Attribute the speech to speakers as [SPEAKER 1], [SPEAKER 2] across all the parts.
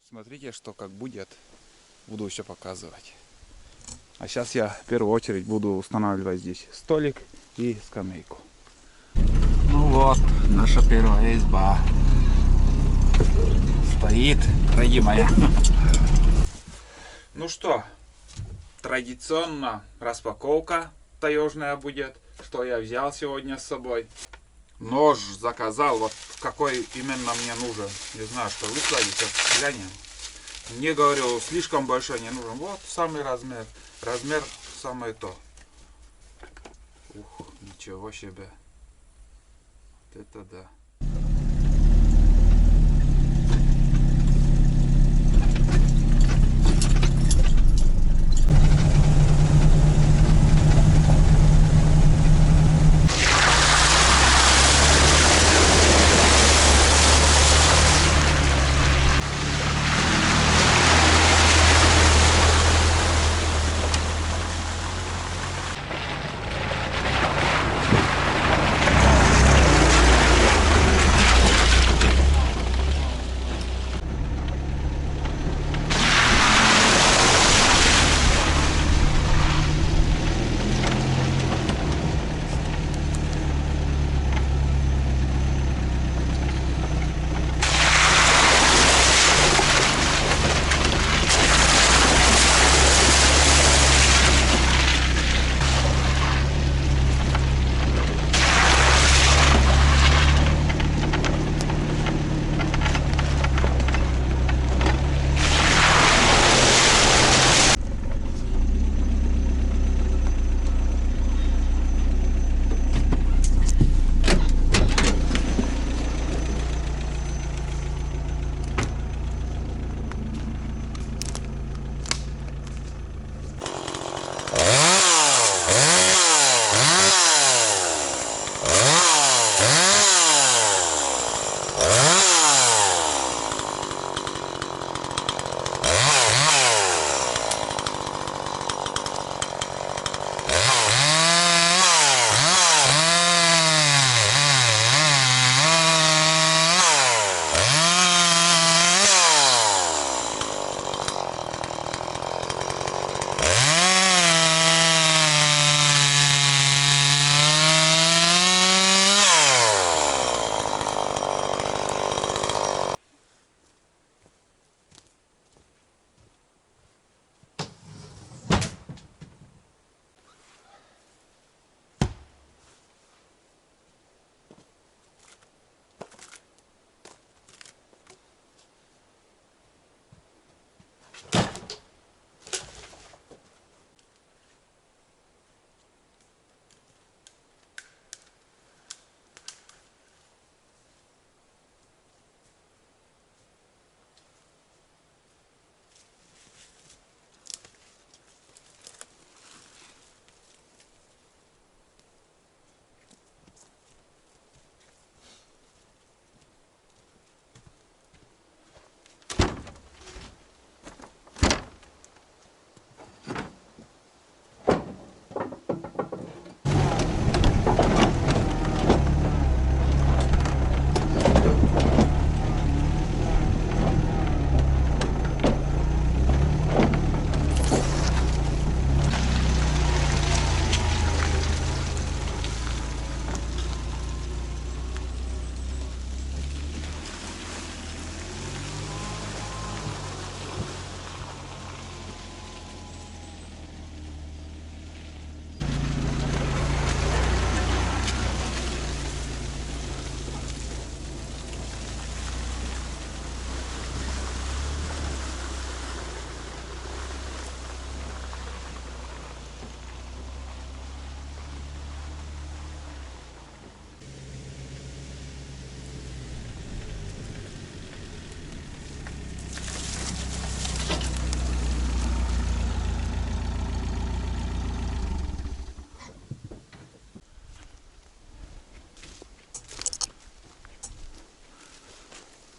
[SPEAKER 1] Смотрите, что как будет. Буду еще показывать. А сейчас я в первую очередь буду устанавливать здесь столик и скамейку. Ну вот, наша первая изба. Стоит, родимая. Ну что, традиционно распаковка таежная будет. Что я взял сегодня с собой. Нож заказал, вот какой именно мне нужен. Не знаю, что выслали, сейчас глянем. Мне, говорю, слишком большой не нужен. Вот самый размер. Размер самое то. Ух, ничего себе. Вот это да.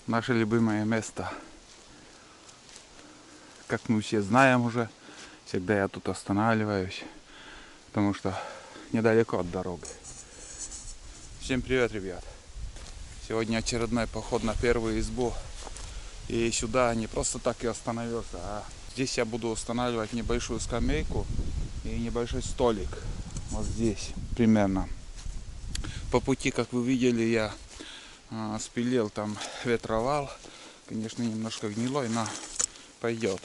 [SPEAKER 1] Наше любимое место. Как мы все знаем уже, всегда я тут останавливаюсь, потому что недалеко от дороги. Всем привет, ребят! Сегодня очередной поход на первую избу. И сюда не просто так и остановился, а здесь я буду устанавливать небольшую скамейку и небольшой столик. Вот здесь примерно. По пути, как вы видели, я спилил там ветровал. Конечно, немножко гнилой, но пойдет.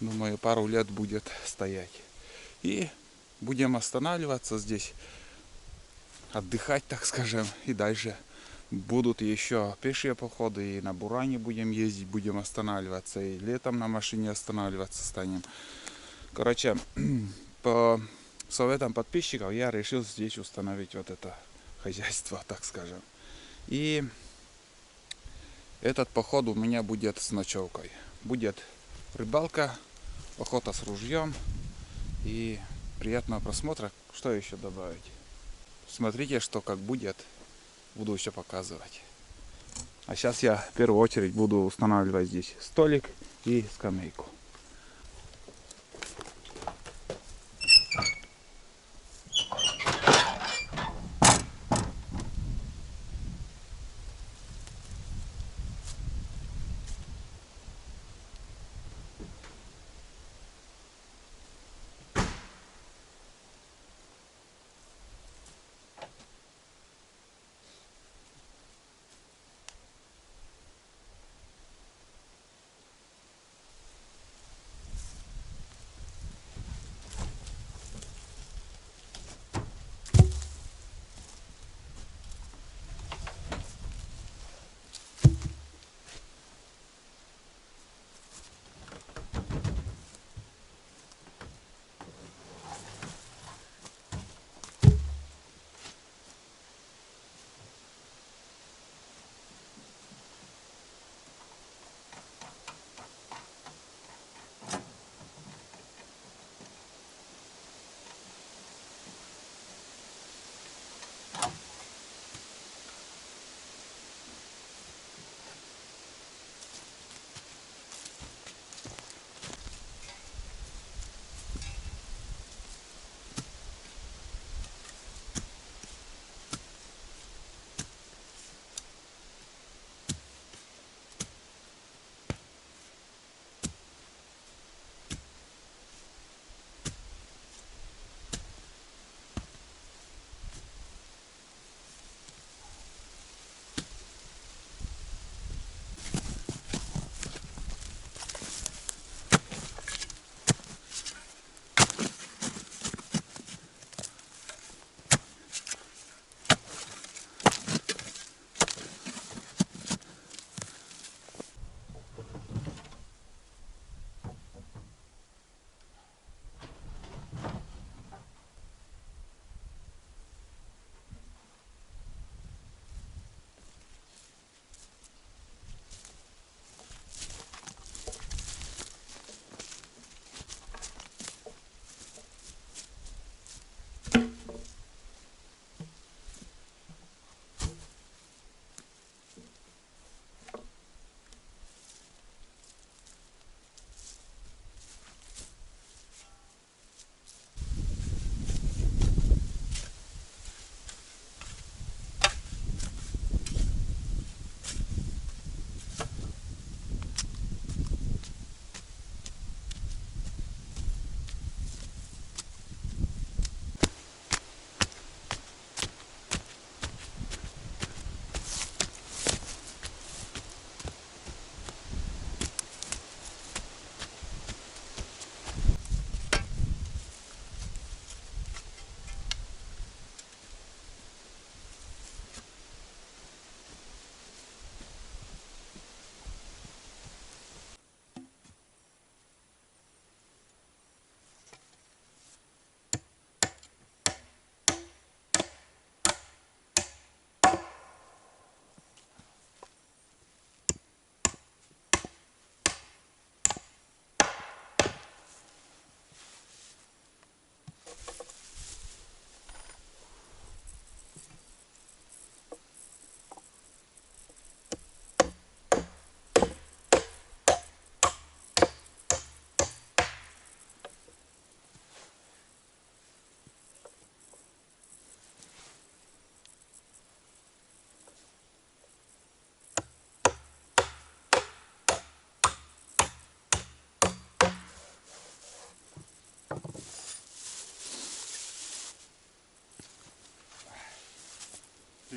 [SPEAKER 1] Думаю, пару лет будет стоять. И будем останавливаться здесь, отдыхать, так скажем, и дальше будут еще пешие походы, и на Буране будем ездить, будем останавливаться, и летом на машине останавливаться станем. Короче, по советам подписчиков я решил здесь установить вот это хозяйство, так скажем. И этот поход у меня будет с ночевкой. Будет рыбалка, охота с ружьем и приятного просмотра. Что еще добавить? Смотрите, что как будет. Буду еще показывать. А сейчас я в первую очередь буду устанавливать здесь столик и скамейку.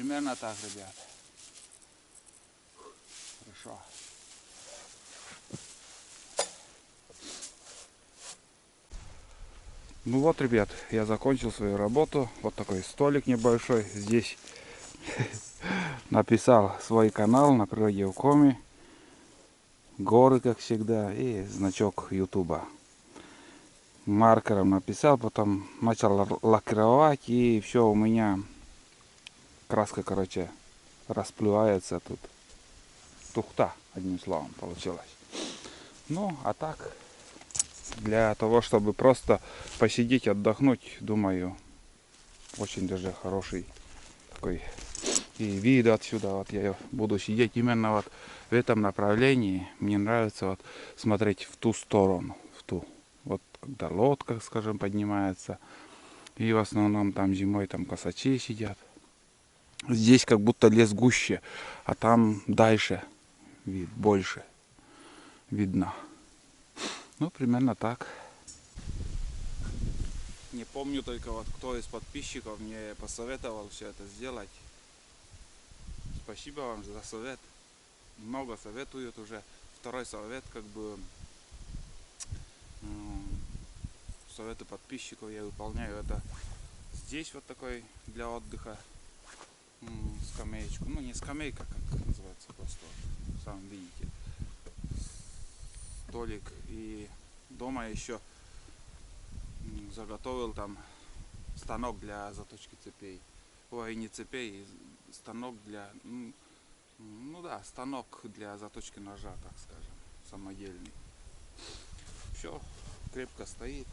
[SPEAKER 1] примерно так, ребят. Хорошо. Ну вот, ребят, я закончил свою работу. Вот такой столик небольшой. Здесь написал свой канал на природе в Коми. Горы, как всегда, и значок Ютуба. Маркером написал, потом начал лакировать, и все у меня краска, короче, расплывается тут. Тухта, одним словом, получилось. Ну, а так, для того, чтобы просто посидеть, отдохнуть, думаю, очень даже хороший такой и вид отсюда. Вот я буду сидеть именно вот в этом направлении. Мне нравится вот смотреть в ту сторону, в ту. Вот когда лодка, скажем, поднимается. И в основном там зимой там косачи сидят. Здесь как будто лес гуще, а там дальше вид больше видно. Ну, примерно так. Не помню только вот кто из подписчиков мне посоветовал все это сделать. Спасибо вам за совет. Много советуют уже. Второй совет, как бы, советы подписчиков я выполняю. Это здесь вот такой для отдыха скамеечку. Ну, не скамейка, как называется, просто сам видите. Столик. И дома еще заготовил там станок для заточки цепей. Ой, не цепей, станок для, ну да, станок для заточки ножа, так скажем, самодельный. Все крепко стоит.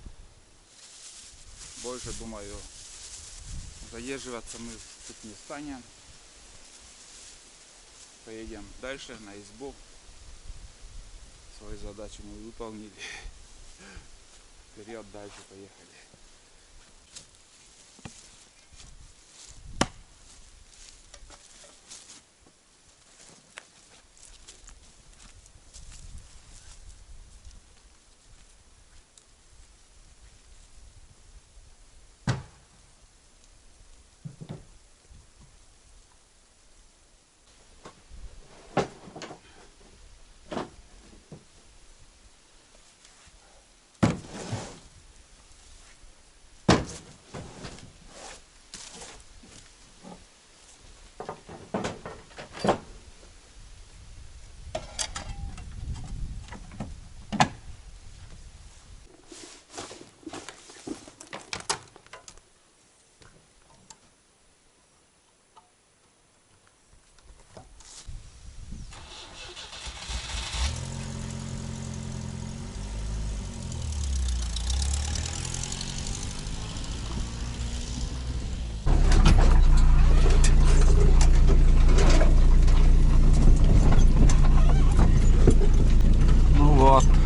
[SPEAKER 1] Больше, думаю, задерживаться мы тут не станем. Поедем дальше на избу. Свою задачу мы выполнили. Вперед, дальше поехали.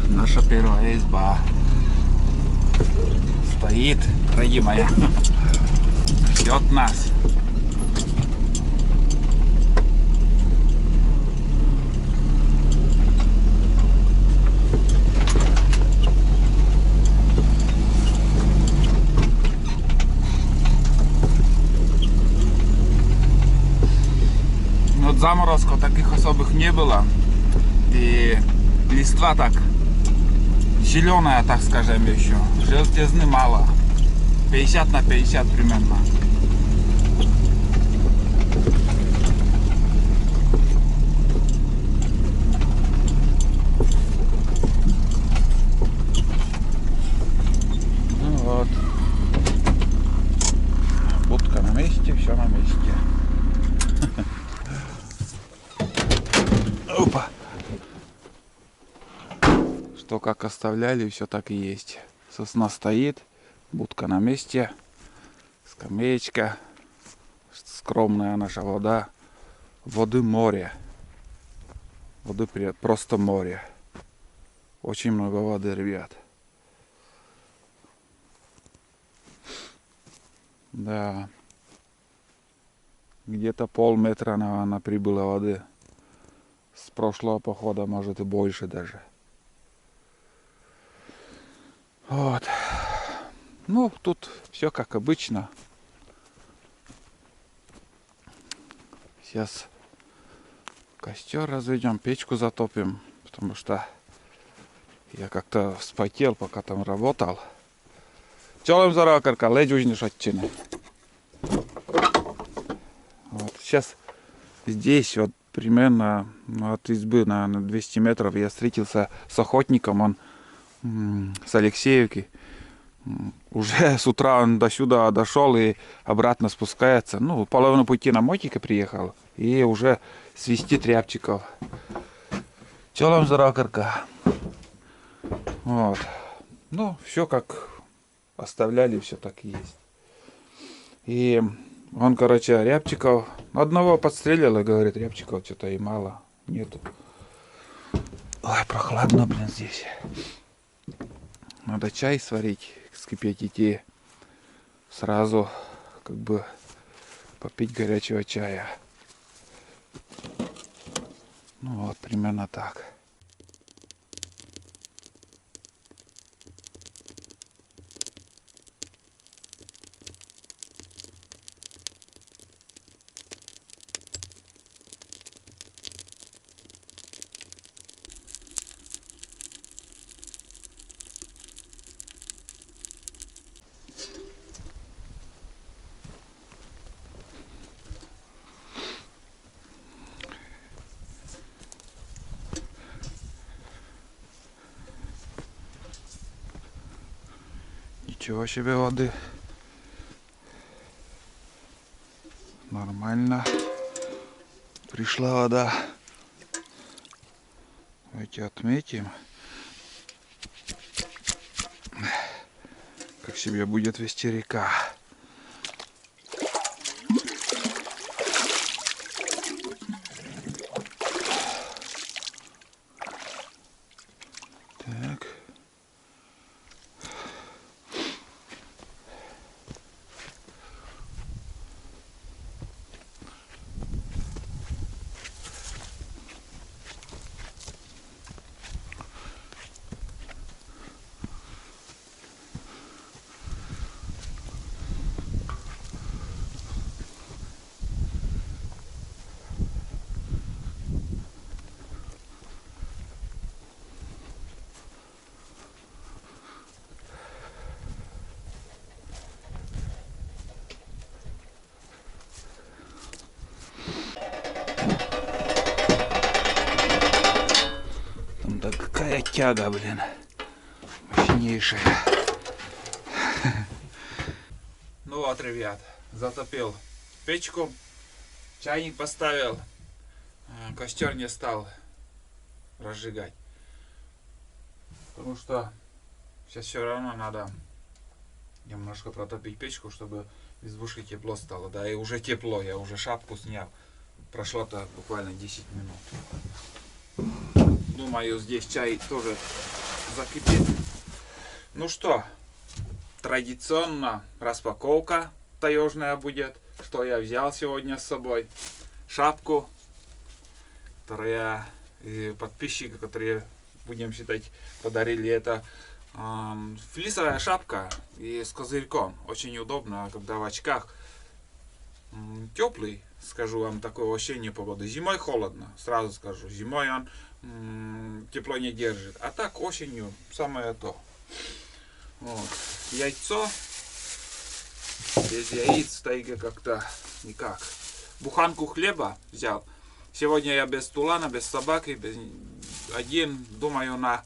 [SPEAKER 1] Наша первая изба стоит, дорогие мои, ждет нас. Вот заморозков таких особых не было, и листва так зеленая, так скажем, еще. Желтизны мало. 50 на 50 примерно. Ну вот. Будка на месте, все на месте. Опа. Что как оставляли, все так и есть. Сосна стоит, будка на месте, скамеечка, скромная наша вода. Воды море. Воды просто море. Очень много воды, ребят. Да. Где-то полметра, наверное, прибыло воды. С прошлого похода, может, и больше даже. Вот. Ну, тут все как обычно. Сейчас костер разведем, печку затопим, потому что я как-то вспотел, пока там работал. Челом заракарка, ледь ужнешь отчины. Вот сейчас здесь вот примерно от избы на 200 метров я встретился с охотником, он с Алексеевки. Уже с утра он до сюда дошел и обратно спускается. Ну, половину пути на мотике приехал и уже свистит рябчиков. Челом заракарка. Вот. Ну, все как оставляли, все так и есть. И он, короче, рябчиков одного подстрелил и говорит, рябчиков что-то и мало, нету. Ой, прохладно, блин, здесь. Надо чай сварить, вскипятить и сразу как бы попить горячего чая. Ну вот, примерно так. Ничего себе воды. Нормально. Пришла вода. Давайте отметим. Как себе будет вести река. Так. Да какая тяга, блин. Мощнейшая. Ну вот, ребят, затопил печку, чайник поставил, костер не стал разжигать. Потому что сейчас все равно надо немножко протопить печку, чтобы в избушке тепло стало. Да, и уже тепло, я уже шапку снял. Прошло-то буквально 10 минут. Думаю, здесь чай тоже закипит. Ну что, традиционно распаковка таежная будет. Что я взял сегодня с собой. Шапку, которая подписчики, которые, будем считать, подарили, это флисовая шапка и с козырьком. Очень удобно, когда в очках. Теплый, скажу вам, такое ощущение погоды. Зимой холодно, сразу скажу. Зимой он тепло не держит. А так осенью самое то. Вот. Яйцо. Без яиц в тайге как-то никак. Буханку хлеба взял. Сегодня я без тулана, без собаки, без один, думаю, на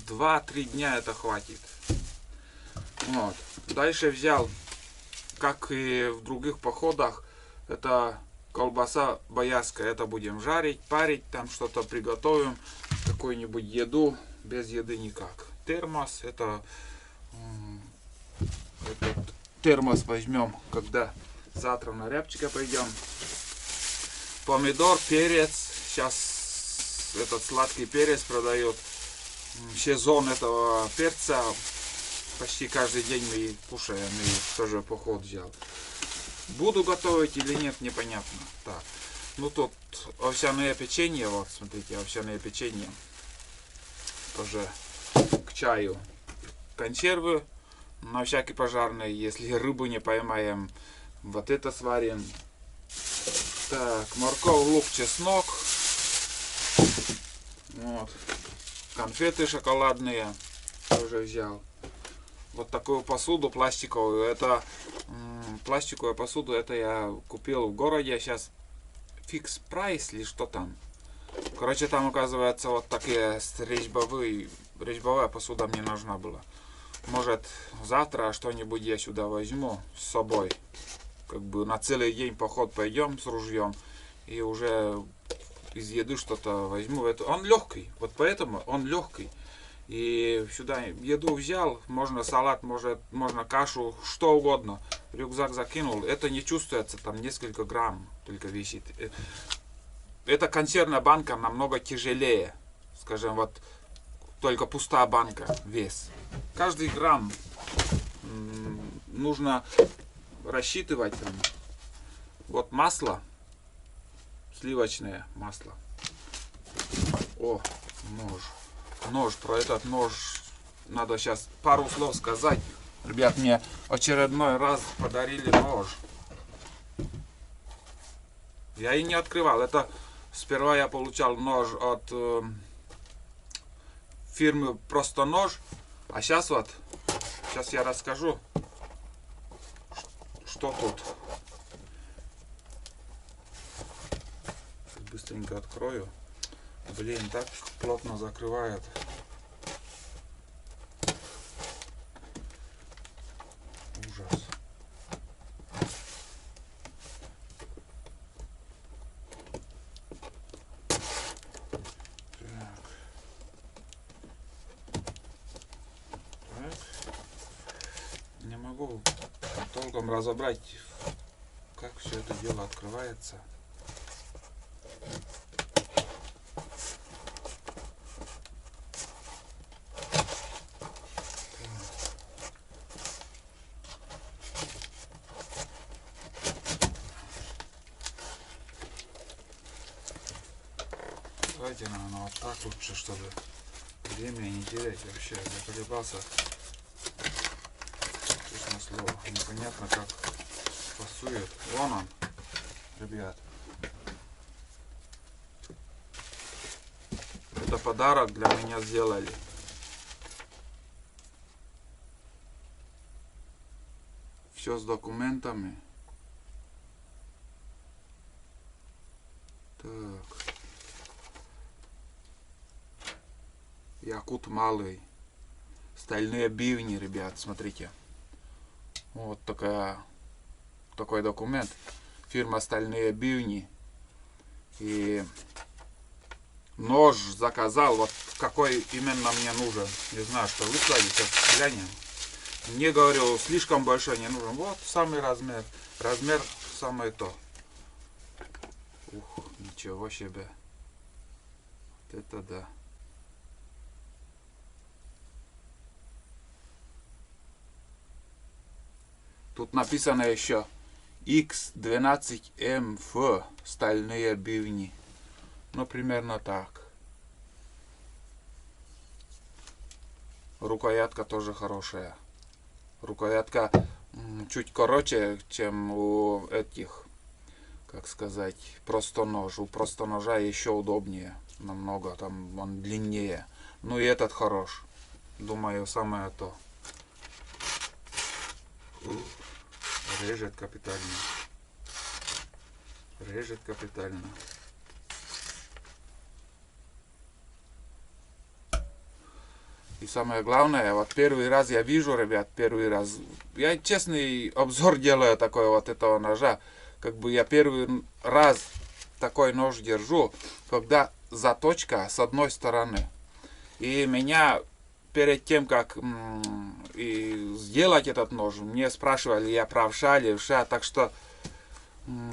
[SPEAKER 1] 2-3 дня это хватит. Вот. Дальше взял, как и в других походах, это колбаса боярская. Это будем жарить, парить, там что-то приготовим, какую-нибудь еду. Без еды никак. Термос, это этот термос возьмем, когда завтра на рябчика пойдем. Помидор, перец. Сейчас этот сладкий перец продает. Сезон этого перца. Почти каждый день мы кушаем. И тоже поход взял. Буду готовить или нет, непонятно. Так. Ну тут овсяное печенье. Вот, смотрите, овсяное печенье. Тоже к чаю. Консервы. На всякий пожарный. Если рыбу не поймаем, вот это сварим. Так, морковь, лук, чеснок. Вот. Конфеты шоколадные тоже взял. Вот такую посуду пластиковую. Это пластиковую посуду, это я купил в городе. Сейчас фикс прайс или что там. Короче, там оказывается вот такие резьбовая посуда мне нужна была. Может, завтра что-нибудь я сюда возьму с собой. Как бы на целый день поход пойдем с ружьем. И уже из еды что-то возьму. Он легкий. Вот поэтому он легкий. И сюда еду взял. Можно салат, можно кашу, что угодно. Рюкзак закинул. Это не чувствуется. Там несколько грамм только висит. Эта консервная банка намного тяжелее. Скажем, вот только пустая банка вес. Каждый грамм нужно рассчитывать. Там. Вот масло. Сливочное масло. О, нож. Нож. Про этот нож надо сейчас пару слов сказать. Ребят, мне очередной раз подарили нож. Я и не открывал. Это сперва я получал нож от фирмы Просто Нож. А сейчас вот, сейчас я расскажу, что тут. Быстренько открою. Блин, так плотно закрывает. Ужас. Не могу толком разобрать, как все это дело открывается. Давайте, наверное, вот так лучше, чтобы время не терять вообще. Я колебался. Честное слово, непонятно как пасует. Вон он, ребят. Это подарок для меня сделали. Все с документами. Так. Якут малый. Стальные бивни, ребят, смотрите. Вот такой документ. Фирма Стальные бивни. И нож заказал. Вот какой именно мне нужен. Не знаю, что выслали. Сейчас глянем. Не говорю, слишком большой не нужен. Вот самый размер. Размер самое то. Ух, ничего себе. Вот это да. Тут написано еще X12MF стальные бивни. Ну, примерно так. Рукоятка тоже хорошая. Рукоятка чуть короче, чем у этих, как сказать, просто нож. У просто ножа еще удобнее. Намного, там он длиннее. Ну и этот хорош. Думаю, самое то. Режет капитально. Режет капитально. И самое главное, вот первый раз я вижу, ребят, первый раз. Я честный обзор делаю такой вот этого ножа. Как бы я первый раз такой нож держу, когда заточка с одной стороны. И меня перед тем, как и сделать этот нож, мне спрашивали, я правша, левша. Так что,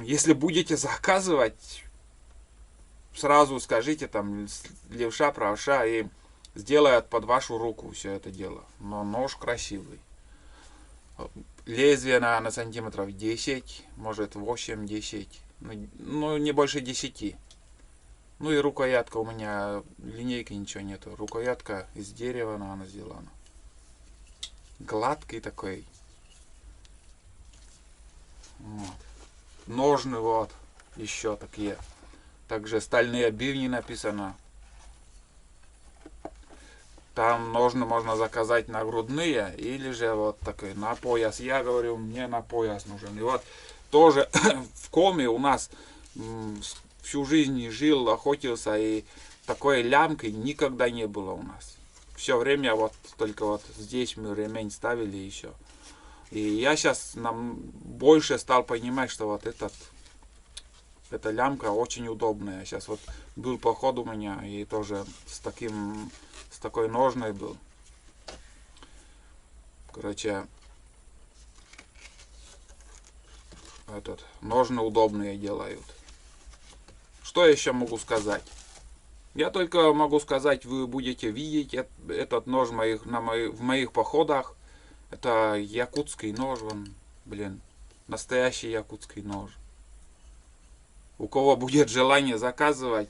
[SPEAKER 1] если будете заказывать, сразу скажите там левша, правша, и сделают под вашу руку все это дело. Но нож красивый. Лезвие на сантиметров 10, может 8-10. Ну, не больше 10. Ну и рукоятка у меня, линейки ничего нету. Рукоятка из дерева она сделана. Гладкий такой. Вот. Ножны вот. еще такие. Также стальные бивни написано. Там ножны можно заказать на грудные или же вот такой на пояс. Я говорю, мне на пояс нужен. И вот тоже в Коме у нас всю жизнь жил, охотился, и такой лямки никогда не было у нас. Все время вот только вот здесь мы ремень ставили еще. И я сейчас нам больше стал понимать, что вот эта лямка очень удобная. Сейчас вот был поход у меня и тоже с такой ножной был. Короче, ножны удобные делают. Что еще могу сказать? Я только могу сказать, вы будете видеть этот нож в моих походах. Это якутский нож, блин, настоящий якутский нож. У кого будет желание заказывать,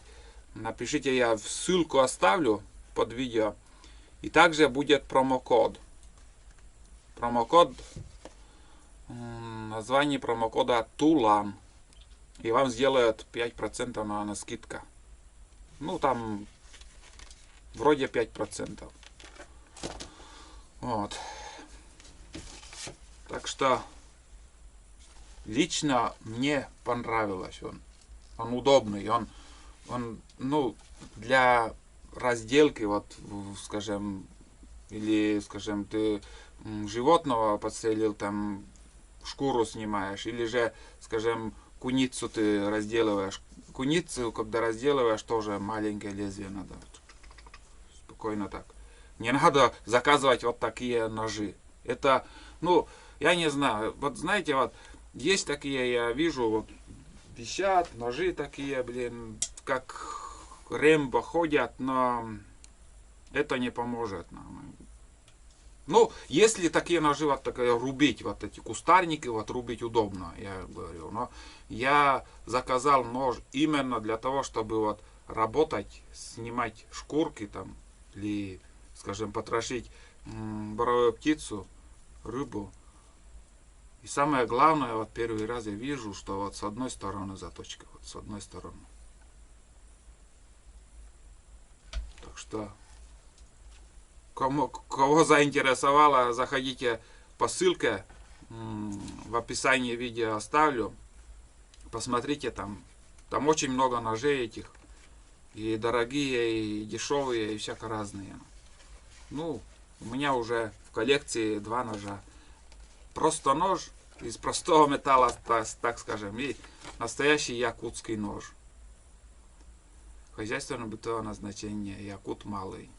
[SPEAKER 1] напишите, я ссылку оставлю под видео. И также будет промокод. Название промокода Тулан. И вам сделают 5% на скидка. Ну, там вроде 5%. Вот. Так что лично мне понравилось он. Он удобный. Он ну, для разделки, вот, скажем, или, скажем, ты животного подстрелил, там шкуру снимаешь, или же, скажем, куницу ты разделываешь. Куницу, когда разделываешь, тоже маленькое лезвие надо. Спокойно так. Не надо заказывать вот такие ножи. Это, ну, я не знаю. Вот знаете, вот есть такие, я вижу, вот висят ножи такие, блин, как Рэмбо ходят, но это не поможет нам. Ну, если такие ножи вот такие рубить, вот эти кустарники, вот рубить удобно, я говорю. Но я заказал нож именно для того, чтобы вот работать, снимать шкурки там, или, скажем, потрошить боровую птицу, рыбу. И самое главное, вот первый раз я вижу, что вот с одной стороны заточка, вот с одной стороны. Так что кого заинтересовало, заходите по ссылке, в описании видео оставлю. Посмотрите, там очень много ножей этих. И дорогие, и дешевые, и всяко разные. Ну, у меня уже в коллекции 2 ножа. Просто нож из простого металла, так скажем, и настоящий якутский нож. Хозяйственно-бытовое назначение, якут малый.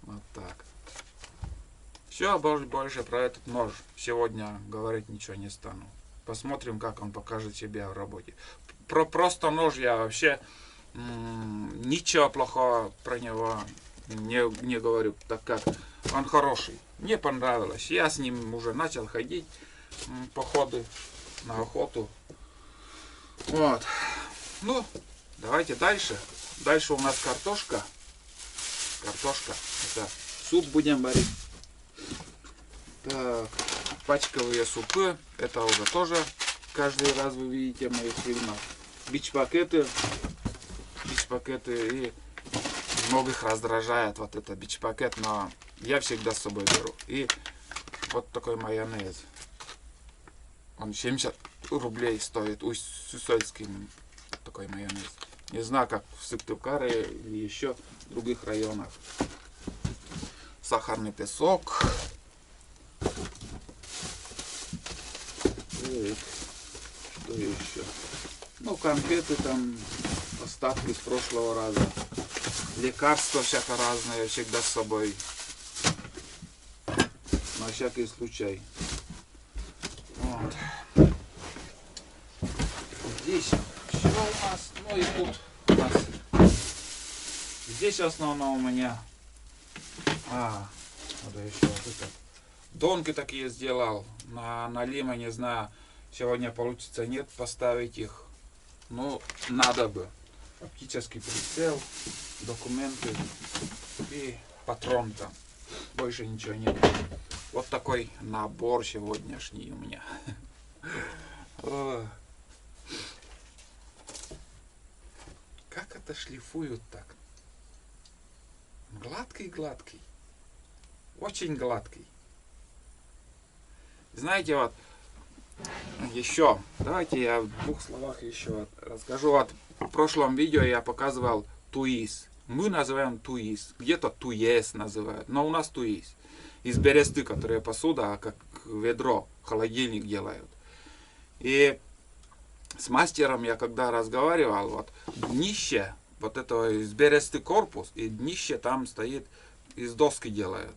[SPEAKER 1] Вот так. Все, больше про этот нож сегодня говорить ничего не стану. Посмотрим, как он покажет себя в работе. Просто нож я вообще ничего плохого про него не говорю, так как он хороший. Мне понравилось. Я с ним уже начал ходить походы на охоту. Вот. Ну, давайте дальше. Дальше у нас картошка. Это суп будем варить. Так, пачковые супы. Это уже тоже каждый раз вы видите в моих фильмах. Бич-пакеты. И многих раздражает вот это бич-пакет, но я всегда с собой беру. И вот такой майонез. Он 70 рублей стоит. Усольский такой майонез. Не знаю, как в Сыктывкаре или еще в других районах. Сахарный песок. И что еще? Ну, конфеты там, остатки с прошлого раза. Лекарства всяко разные, всегда с собой. На всякий случай. Вот. Здесь все у нас. Ну и тут у нас. Здесь в основном у меня. Надо еще вот это. Донки такие сделал. На лима, не знаю. Сегодня получится, нет, поставить их. Ну, надо бы. Оптический прицел, документы и патрон там. Больше ничего нет. Вот такой набор сегодняшний у меня. как-то шлифуют так. Гладкий. Очень гладкий. Знаете, вот еще, давайте я в двух словах еще расскажу. Вот в прошлом видео я показывал туис. Мы называем туис. Где-то туес называют, но у нас туис. Из бересты, которая посуда, как ведро, холодильник делают. И с мастером я когда разговаривал, вот днище, вот этого из бересты корпус, и днище там стоит, из доски делают.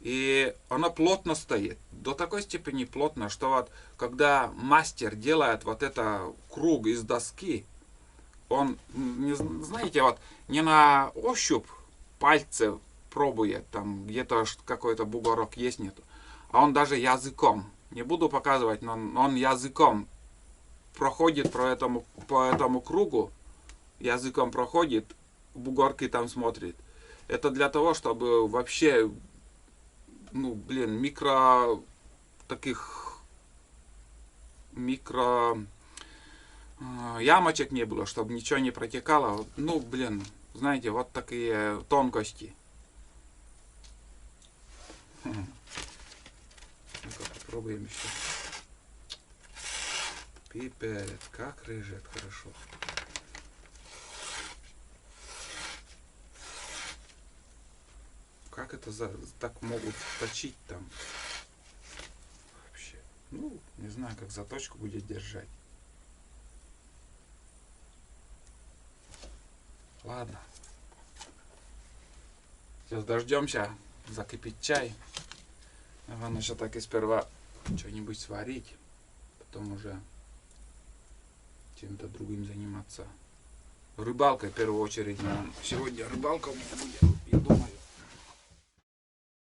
[SPEAKER 1] И оно плотно стоит, до такой степени плотно, что вот когда мастер делает вот это круг из доски, он, знаете, вот не на ощупь пальцы пробует, там где-то какой-то бугорок есть, нету, а он даже языком, не буду показывать, но он языком проходит по этому кругу, языком проходит, бугорки там смотрит. Это для того, чтобы вообще, микро ямочек не было, чтобы ничего не протекало. Знаете, вот такие тонкости. Ну-ка, попробуем еще. Пипец, как режет хорошо. Как это так могут точить там? Вообще. Не знаю, как заточку будет держать. Ладно. Сейчас дождемся, закипит чай. Наверное, еще так и сперва что-нибудь сварить. Потом уже чем-то другим заниматься. Рыбалкой в первую очередь. Сегодня рыбалка у меня будет.